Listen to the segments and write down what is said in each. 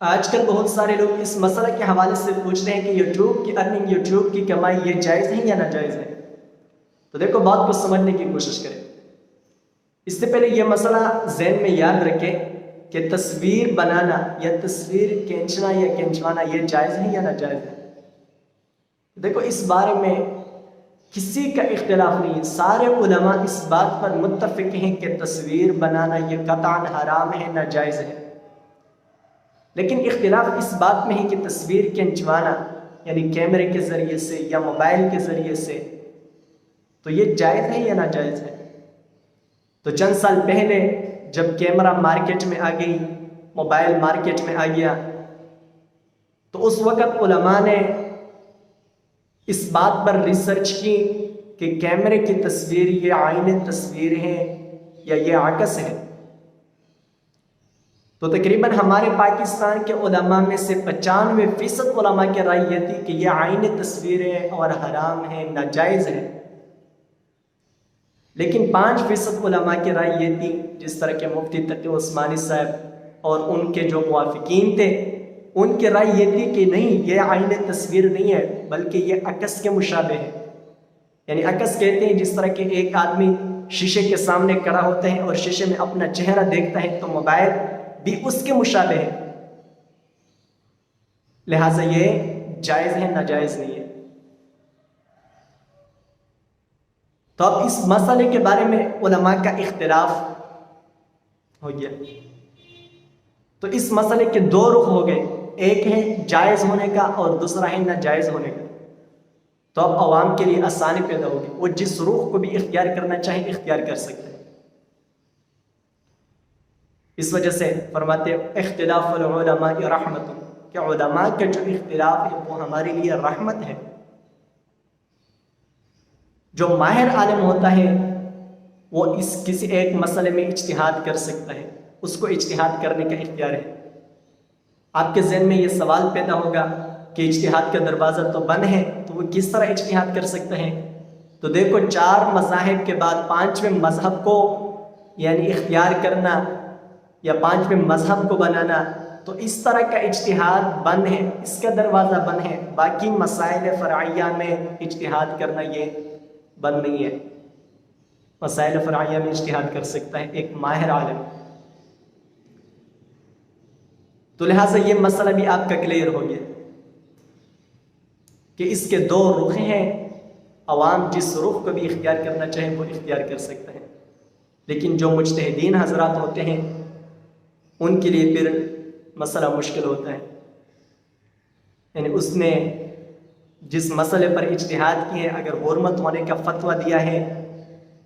آج کل بہت سارے لوگ اس مسئلہ کے حوالے سے پوچھ رہے ہیں کہ یوٹیوب کی ارننگ، یوٹیوب کی کمائی یہ جائز ہے یا ناجائز ہے؟ تو دیکھو بات کو سمجھنے کی کوشش کریں۔ اس سے پہلے یہ مسئلہ ذہن میں یاد رکھیں کہ تصویر بنانا یا تصویر کھینچنا یا کھینچوانا یہ جائز ہے یا ناجائز ہے۔ دیکھو اس بارے میں کسی کا اختلاف نہیں ہے، سارے علماء اس بات پر متفق ہیں کہ تصویر بنانا یہ قطعاً حرام ہے، ناجائز ہے۔ لیکن اختلاف اس بات میں ہے کہ تصویر کھنچوانا یعنی کیمرے کے ذریعے سے یا موبائل کے ذریعے سے تو یہ جائز ہے یا ناجائز ہے۔ تو چند سال پہلے جب کیمرہ مارکیٹ میں آ گئی، موبائل مارکیٹ میں آ گیا، تو اس وقت علماء نے اس بات پر ریسرچ کی کہ کیمرے کی تصویر یہ عین تصویر ہے یا یہ عکس ہے۔ تو تقریباً ہمارے پاکستان کے علماء میں سے 95% علماء کی رائے یہ تھی کہ یہ عین تصویر ہے اور حرام ہے، ناجائز ہے۔ لیکن 5% علماء کی رائے یہ تھی، جس طرح کے مفتی تقی عثمانی صاحب اور ان کے جو موافقین تھے، ان کی رائے یہ تھی کہ نہیں، یہ عین تصویر نہیں ہے بلکہ یہ عکس کے مشابہ ہے۔ یعنی عکس کہتے ہیں جس طرح کہ ایک آدمی شیشے کے سامنے کھڑا ہوتا ہے اور شیشے میں اپنا چہرہ دیکھتا ہے، تو موبائل بھی اس کے مشابہ ہے، لہٰذا یہ جائز ہے، ناجائز نہیں ہے۔ تو اب اس مسئلے کے بارے میں علماء کا اختلاف ہو گیا۔ تو اس مسئلے کے دو رخ ہو گئے، ایک ہے جائز ہونے کا اور دوسرا ہے ناجائز ہونے کا۔ تو اب عوام کے لیے آسانی پیدا ہوگی، وہ جس رخ کو بھی اختیار کرنا چاہیں اختیار کر سکتے ہیں۔ اس وجہ سے فرماتے اختلاف العلماء رحمت، کہ علماء کا جو اختلاف ہے وہ ہمارے لیے رحمت ہے۔ جو ماہر عالم ہوتا ہے وہ اس کسی ایک مسئلے میں اجتہاد کر سکتا ہے، اس کو اجتہاد کرنے کا اختیار ہے۔ آپ کے ذہن میں یہ سوال پیدا ہوگا کہ اجتہاد کا دروازہ تو بند ہے، تو وہ کس طرح اجتہاد کر سکتے ہیں؟ تو دیکھو 4 مذاہب کے بعد 5ویں مذہب کو یعنی اختیار کرنا یا 5ویں مذہب کو بنانا، تو اس طرح کا اجتہاد بند ہے، اس کا دروازہ بند ہے۔ باقی مسائل فرعیہ میں اجتہاد کرنا یہ بند نہیں ہے، مسائل فرعیہ میں اجتہاد کر سکتا ہے ایک ماہر عالم۔ تو لہٰذا یہ مسئلہ بھی آپ کا کلیئر ہو گیا کہ اس کے 2 رخ ہیں، عوام جس رخ کو بھی اختیار کرنا چاہیں وہ اختیار کر سکتے ہیں۔ لیکن جو مجتہدین حضرات ہوتے ہیں ان کے لیے پھر مسئلہ مشکل ہوتا ہے، یعنی اس نے جس مسئلے پر اجتہاد کی ہے اگر حرمت ہونے کا فتویٰ دیا ہے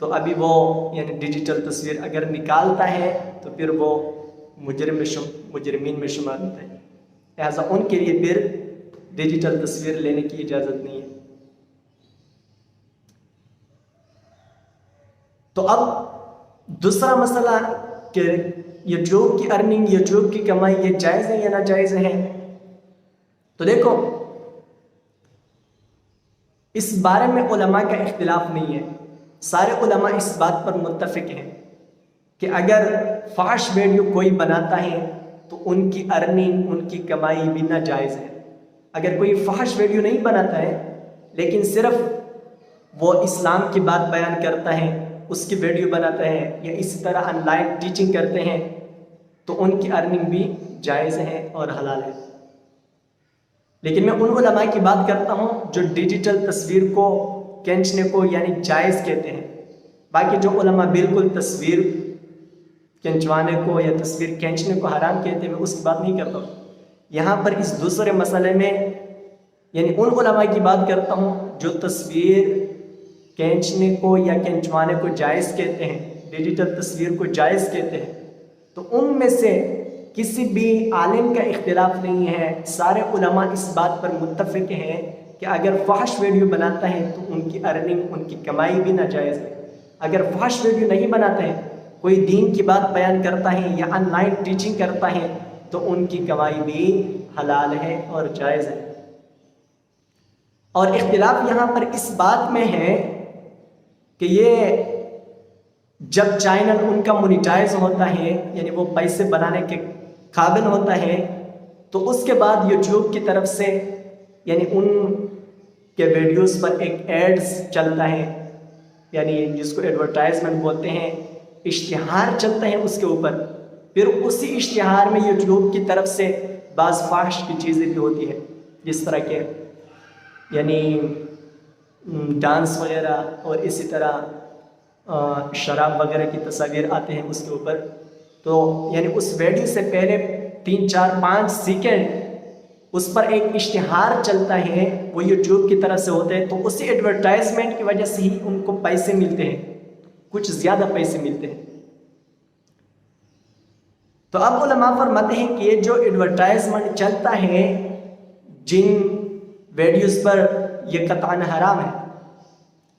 تو ابھی وہ یعنی ڈیجیٹل تصویر اگر نکالتا ہے تو پھر وہ مجرمین میں شمار ہوتا ہے، لہٰذا ان کے لیے پھر ڈیجیٹل تصویر لینے کی اجازت نہیں ہے۔ تو اب دوسرا مسئلہ کہ یوٹیوب کی ارننگ، یوٹیوب کی کمائی یہ جائز ہے یا ناجائز ہے؟ تو دیکھو اس بارے میں علماء کا اختلاف نہیں ہے، سارے علماء اس بات پر متفق ہیں کہ اگر فحش ویڈیو کوئی بناتا ہے تو ان کی ارننگ، ان کی کمائی بھی ناجائز ہے۔ اگر کوئی فحش ویڈیو نہیں بناتا ہے لیکن صرف وہ اسلام کی بات بیان کرتا ہے، اس کی ویڈیو بناتا ہے یا اسی طرح آن لائن ٹیچنگ کرتے ہیں تو ان کی ارننگ بھی جائز ہے اور حلال ہے۔ لیکن میں ان علماء کی بات کرتا ہوں جو ڈیجیٹل تصویر کو کھینچنے کو یعنی جائز کہتے ہیں۔ باقی جو علماء بالکل تصویر کھینچوانے کو یا تصویر کھینچنے کو حرام کہتے ہیں، میں اس کی بات نہیں کرتا ہوں۔ یہاں پر اس دوسرے مسئلے میں یعنی ان علماء کی بات کرتا ہوں جو تصویر کھینچنے کو یا کھینچوانے کو جائز کہتے ہیں، ڈیجیٹل تصویر کو جائز کہتے ہیں۔ تو ان میں سے کسی بھی عالم کا اختلاف نہیں ہے، سارے علماء اس بات پر متفق ہیں کہ اگر فحش ویڈیو بناتا ہے تو ان کی ارننگ، ان کی کمائی بھی ناجائز ہے۔ اگر فحش ویڈیو نہیں بناتا ہے، کوئی دین کی بات بیان کرتا ہے یا آن لائن ٹیچنگ کرتا ہے تو ان کی کمائی بھی حلال ہے اور جائز ہے۔ اور اختلاف یہاں پر اس بات میں ہے کہ یہ جب چینل ان کا مونیٹائز ہوتا ہے یعنی وہ پیسے بنانے کے قابل ہوتا ہے تو اس کے بعد یوٹیوب کی طرف سے یعنی ان کے ویڈیوز پر ایک ایڈز چلتا ہے، یعنی جس کو ایڈورٹائزمنٹ بولتے ہیں، اشتہار چلتا ہے اس کے اوپر. پھر اسی اشتہار میں یوٹیوب کی طرف سے بعض فحش کی چیزیں بھی ہوتی ہیں، جس طرح کے یعنی ڈانس وغیرہ اور اسی طرح شراب وغیرہ کی تصاویر آتے ہیں اس کے اوپر. تو یعنی اس ویڈیو سے پہلے 3 4 5 سیکنڈ اس پر ایک اشتہار چلتا ہے، وہ یوٹیوب کی طرف سے ہوتے ہیں. تو اسی ایڈورٹائزمنٹ کی وجہ سے ہی ان کو پیسے ملتے ہیں، کچھ زیادہ پیسے ملتے ہیں. تو اب علماء فرماتے ہیں کہ یہ جو ایڈورٹائزمنٹ چلتا ہے جن ویڈیوز پر، یہ قطعاً حرام ہے.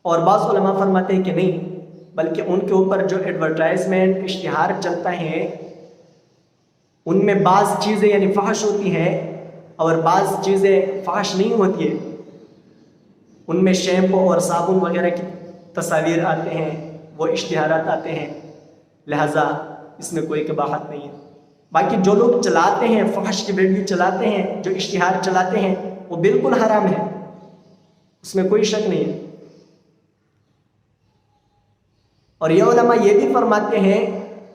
اور بعض علماء فرماتے ہیں کہ نہیں، بلکہ ان کے اوپر جو ایڈورٹائزمنٹ اشتہار چلتا ہے ان میں بعض چیزیں یعنی فحش ہوتی ہیں اور بعض چیزیں فحش نہیں ہوتی ہے. ان میں شیمپو اور صابن وغیرہ کی تصاویر آتے ہیں، وہ اشتہارات آتے ہیں، لہٰذا اس میں کوئی قباحت نہیں ہے. باقی جو لوگ چلاتے ہیں، فحش کی ویڈیو چلاتے ہیں، جو اشتہار چلاتے ہیں، وہ بالکل حرام ہے، اس میں کوئی شک نہیں ہے. اور یہ علماء یہ بھی فرماتے ہیں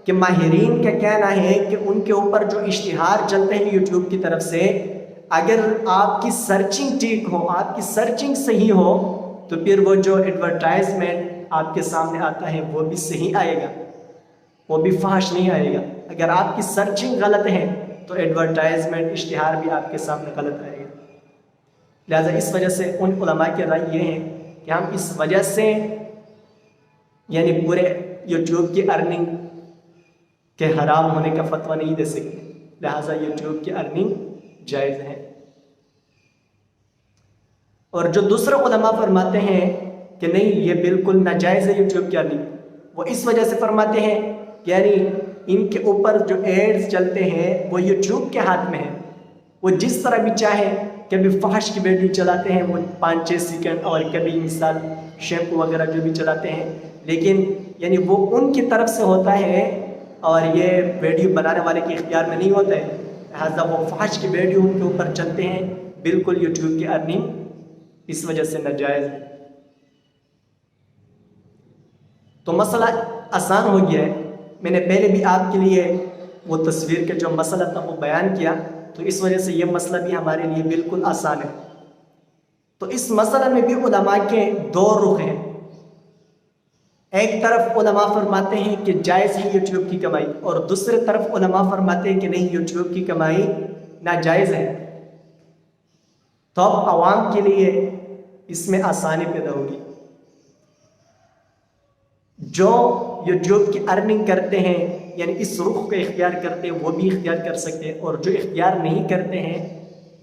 کہ ماہرین کا کہنا ہے کہ ان کے اوپر جو اشتہار چلتے ہیں یوٹیوب کی طرف سے، اگر آپ کی سرچنگ ٹھیک ہو، آپ کی سرچنگ صحیح ہو، تو پھر وہ جو ایڈورٹائزمنٹ آپ کے سامنے آتا ہے وہ بھی صحیح آئے گا، وہ بھی فحش نہیں آئے گا. اگر آپ کی سرچنگ غلط ہے تو ایڈورٹائزمنٹ اشتہار بھی آپ کے سامنے غلط آئے گا. لہٰذا اس وجہ سے ان علماء کی رائے یہ ہے کہ ہم اس وجہ سے یعنی پورے یوٹیوب کی ارننگ کے حرام ہونے کا فتویٰ نہیں دے سکتے، لہٰذا یوٹیوب کی ارننگ جائز ہے. اور جو دوسرے علماء فرماتے ہیں کہ نہیں یہ بالکل ناجائز ہے یوٹیوب کی ارننگ، وہ اس وجہ سے فرماتے ہیں کہ یعنی ان کے اوپر جو ایڈز چلتے ہیں وہ یوٹیوب کے ہاتھ میں ہے. وہ جس طرح بھی چاہے، کبھی فحش کی ویڈیو چلاتے ہیں وہ 5 6 سیکنڈ، اور کبھی مثال شیمپو وغیرہ جو بھی چلاتے ہیں، لیکن یعنی وہ ان کی طرف سے ہوتا ہے اور یہ ویڈیو بنانے والے کے اختیار میں نہیں ہوتا ہے. لہٰذا وہ فحش کی ویڈیو ان کے اوپر چلتے ہیں، بالکل یوٹیوب کی ارننگ اس وجہ سے ناجائز ہے. تو مسئلہ آسان ہو گیا ہے. میں نے پہلے بھی آپ کے لیے وہ تصویر کا جو مسئلہ تھا وہ بیان کیا، تو اس وجہ سے یہ مسئلہ بھی ہمارے لیے بالکل آسان ہے. تو اس مسئلہ میں بھی علماء کے 2 رخ ہیں. ایک طرف علماء فرماتے ہیں کہ جائز ہے یوٹیوب کی کمائی، اور دوسرے طرف علماء فرماتے ہیں کہ نہیں، یوٹیوب کی کمائی ناجائز ہے. تو اب عوام کے لیے اس میں آسانی پیدا ہوگی. جو یوٹیوب کی ارننگ کرتے ہیں یعنی اس رخ کو اختیار کرتے ہیں وہ بھی اختیار کر سکتے ہیں، اور جو اختیار نہیں کرتے ہیں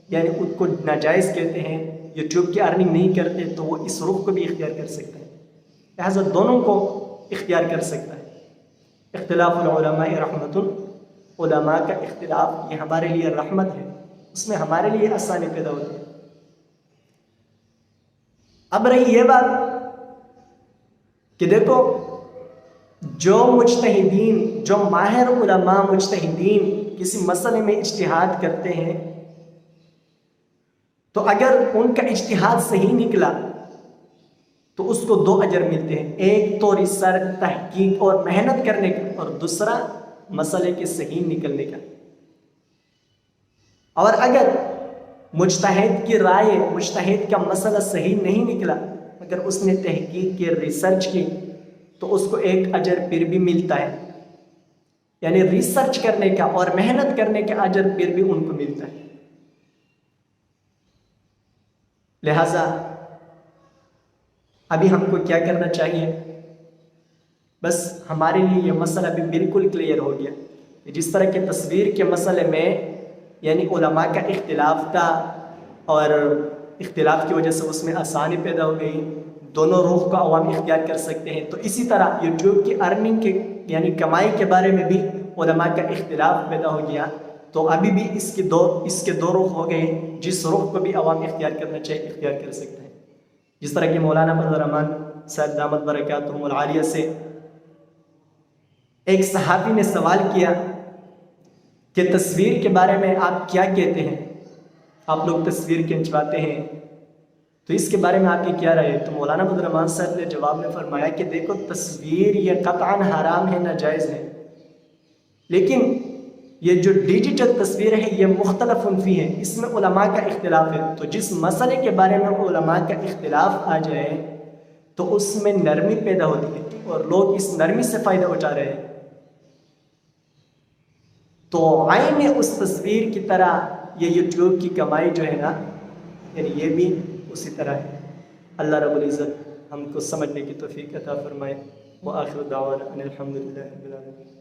یعنی ان کو ناجائز کہتے ہیں، یوٹیوب کی ارننگ نہیں کرتے، تو وہ اس رخ کو بھی اختیار کر سکتے ہیں. لہٰذا دونوں کو اختیار کر سکتا ہے. اختلاف العلماء رحمت، علماء کا اختلاف یہ ہمارے لیے رحمت ہے، اس میں ہمارے لیے آسانی پیدا ہوتی ہے. اب رہی یہ بات کہ دیکھو، جو مجتہدین، جو ماہر علماء مجتہدین کسی مسئلے میں اجتہاد کرتے ہیں، تو اگر ان کا اجتہاد صحیح نکلا تو اس کو 2 اجر ملتے ہیں. ایک تو ریسرچ، تحقیق اور محنت کرنے کا، اور دوسرا مسئلے کے صحیح نکلنے کا. اور اگر مجتہد کی رائے، مجتہد کا مسئلہ صحیح نہیں نکلا، اگر اس نے تحقیق کی، ریسرچ کی، تو اس کو 1 اجر پھر بھی ملتا ہے. یعنی ریسرچ کرنے کا اور محنت کرنے کا اجر پھر بھی ان کو ملتا ہے. لہذا ابھی ہم کو کیا کرنا چاہیے؟ بس ہمارے لیے یہ مسئلہ بھی بالکل کلیئر ہو گیا. جس طرح کے تصویر کے مسئلے میں یعنی علماء کا اختلاف تھا، اور اختلاف کی وجہ سے اس میں آسانی پیدا ہو گئی، دونوں رخ کا عوام اختیار کر سکتے ہیں. تو اسی طرح یوٹیوب کی ارننگ کے یعنی کمائی کے بارے میں بھی علماء کا اختلاف پیدا ہو گیا. تو ابھی بھی اس کے دو رخ ہو گئے. جس رخ کو بھی عوام اختیار کرنا چاہیے اختیار کر سکتے ہیں. جس طرح کہ مولانا فضل الرحمان صاحب دامت برکاتہم العالیہ سے ایک صحابی نے سوال کیا کہ تصویر کے بارے میں آپ کیا کہتے ہیں؟ آپ لوگ تصویر کھنچواتے ہیں تو اس کے بارے میں آپ کی کیا رائے ہے؟ تو مولانا عبد الرحمن صاحب نے جواب میں فرمایا کہ دیکھو تصویر یہ قطعاً حرام ہے، ناجائز ہے، لیکن یہ جو ڈیجیٹل تصویر ہے یہ مختلف فی ہے، اس میں علماء کا اختلاف ہے۔ تو جس مسئلے کے بارے میں علماء کا اختلاف آ جائے تو اس میں نرمی پیدا ہوتی ہے اور لوگ اس نرمی سے فائدہ اٹھا رہے ہیں۔ تو عین اس تصویر کی طرح یہ یوٹیوب کی کمائی جو ہے نا، یعنی یہ بھی اسی طرح ہے۔ اللہ رب العزت ہم کو سمجھنے کی توفیق عطا فرمائے۔ وآخر دعوانا ان الحمد للہ رب العالمین۔